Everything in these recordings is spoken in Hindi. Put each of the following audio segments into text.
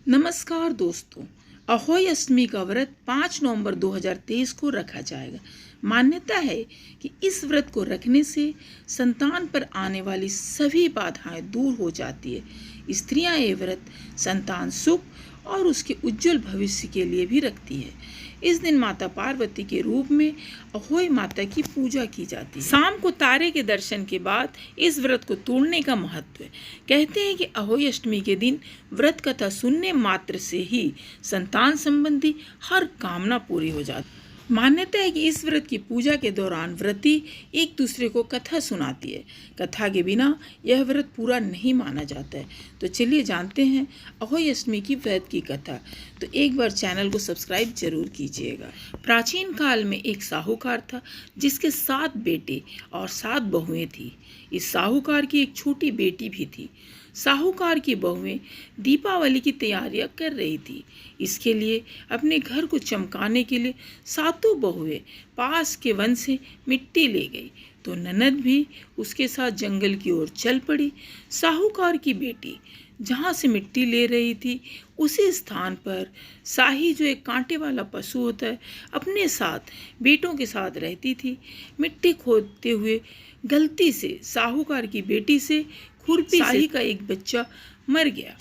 नमस्कार दोस्तों, अहोई अष्टमी का व्रत 5 नवंबर 2023 को रखा जाएगा। मान्यता है कि इस व्रत को रखने से संतान पर आने वाली सभी बाधाएं दूर हो जाती है। स्त्रियां ये व्रत संतान सुख और उसके उज्जवल भविष्य के लिए भी रखती है। इस दिन माता पार्वती के रूप में अहोई माता की पूजा की जाती है। शाम को तारे के दर्शन के बाद इस व्रत को तोड़ने का महत्व है। कहते हैं कि अहोई अष्टमी के दिन व्रत कथा सुनने मात्र से ही संतान संबंधी हर कामना पूरी हो जाती है। मान्यता है कि इस व्रत की पूजा के दौरान व्रती एक दूसरे को कथा सुनाती है। कथा के बिना यह व्रत पूरा नहीं माना जाता है। तो चलिए जानते हैं अहोई अष्टमी की व्रत की कथा। तो एक बार चैनल को सब्सक्राइब जरूर कीजिएगा। प्राचीन काल में एक साहूकार था जिसके 7 बेटे और 7 बहुएं थी। इस साहूकार की एक छोटी बेटी भी थी। साहूकार की बहुएं दीपावली की तैयारियां कर रही थी। इसके लिए अपने घर को चमकाने के लिए 7 बहुएं पास के वन से मिट्टी ले गई तो ननद भी उसके साथ जंगल की ओर चल पड़ी। साहूकार की बेटी जहाँ से मिट्टी ले रही थी उसी स्थान पर साही, जो एक कांटे वाला पशु होता है, अपने साथ बेटों के साथ रहती थी। मिट्टी खोदते हुए गलती से साहूकार की बेटी से खुरपी साही का एक बच्चा मर गया।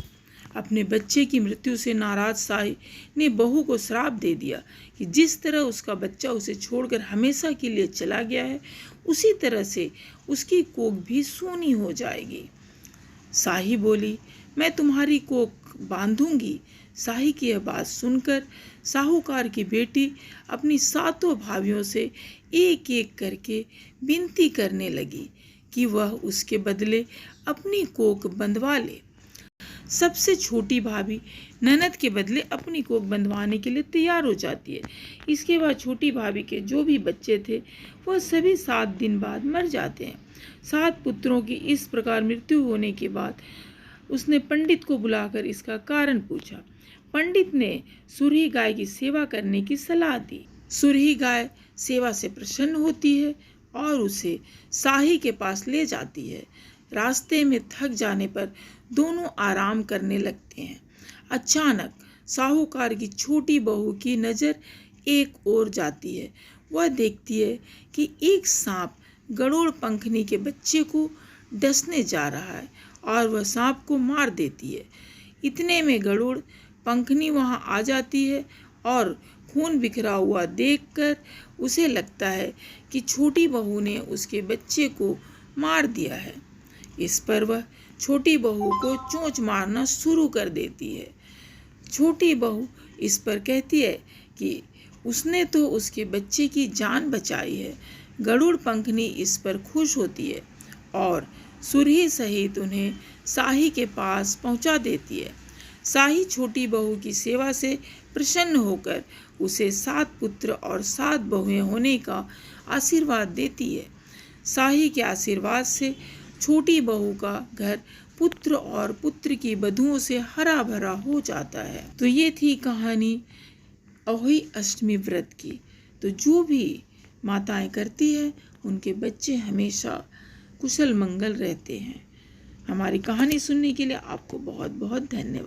अपने बच्चे की मृत्यु से नाराज साही ने बहू को श्राप दे दिया कि जिस तरह उसका बच्चा उसे छोड़कर हमेशा के लिए चला गया है, उसी तरह से उसकी कोख भी सूनी हो जाएगी। साही बोली, मैं तुम्हारी कोख बांधूंगी। साही की यह बात सुनकर साहूकार की बेटी अपनी 7 भाभियों से एक एक करके विनती करने लगी कि वह उसके बदले अपनी कोख बंधवा ले। सबसे छोटी भाभी ननद के बदले अपनी कोख बंधवाने के लिए तैयार हो जाती है। इसके बाद छोटी भाभी के जो भी बच्चे थे वह सभी 7 दिन बाद मर जाते हैं। 7 पुत्रों की इस प्रकार मृत्यु होने के बाद उसने पंडित को बुलाकर इसका कारण पूछा। पंडित ने सुरही गाय की सेवा करने की सलाह दी। सुरही गाय सेवा से प्रसन्न होती है और उसे साही के पास ले जाती है। रास्ते में थक जाने पर दोनों आराम करने लगते हैं। अचानक साहूकार की छोटी बहू की नज़र एक ओर जाती है। वह देखती है कि एक सांप गरुड़ पंखनी के बच्चे को डसने जा रहा है और वह सांप को मार देती है। इतने में गरुड़ पंखनी वहां आ जाती है और खून बिखरा हुआ देखकर उसे लगता है कि छोटी बहू ने उसके बच्चे को मार दिया है। इस पर वह छोटी बहू को चोंच मारना शुरू कर देती है। छोटी बहू इस पर कहती है कि उसने तो उसके बच्चे की जान बचाई है। गरुड़ पंखनी इस पर खुश होती है और सुरही सहित उन्हें साही के पास पहुंचा देती है। साही छोटी बहू की सेवा से प्रसन्न होकर उसे 7 पुत्र और 7 बहुएं होने का आशीर्वाद देती है। साही के आशीर्वाद से छोटी बहू का घर पुत्र और पुत्र की बधुओं से हरा भरा हो जाता है। तो ये थी कहानी अहोई अष्टमी व्रत की। तो जो भी माताएं करती है उनके बच्चे हमेशा कुशल मंगल रहते हैं। हमारी कहानी सुनने के लिए आपको बहुत बहुत धन्यवाद।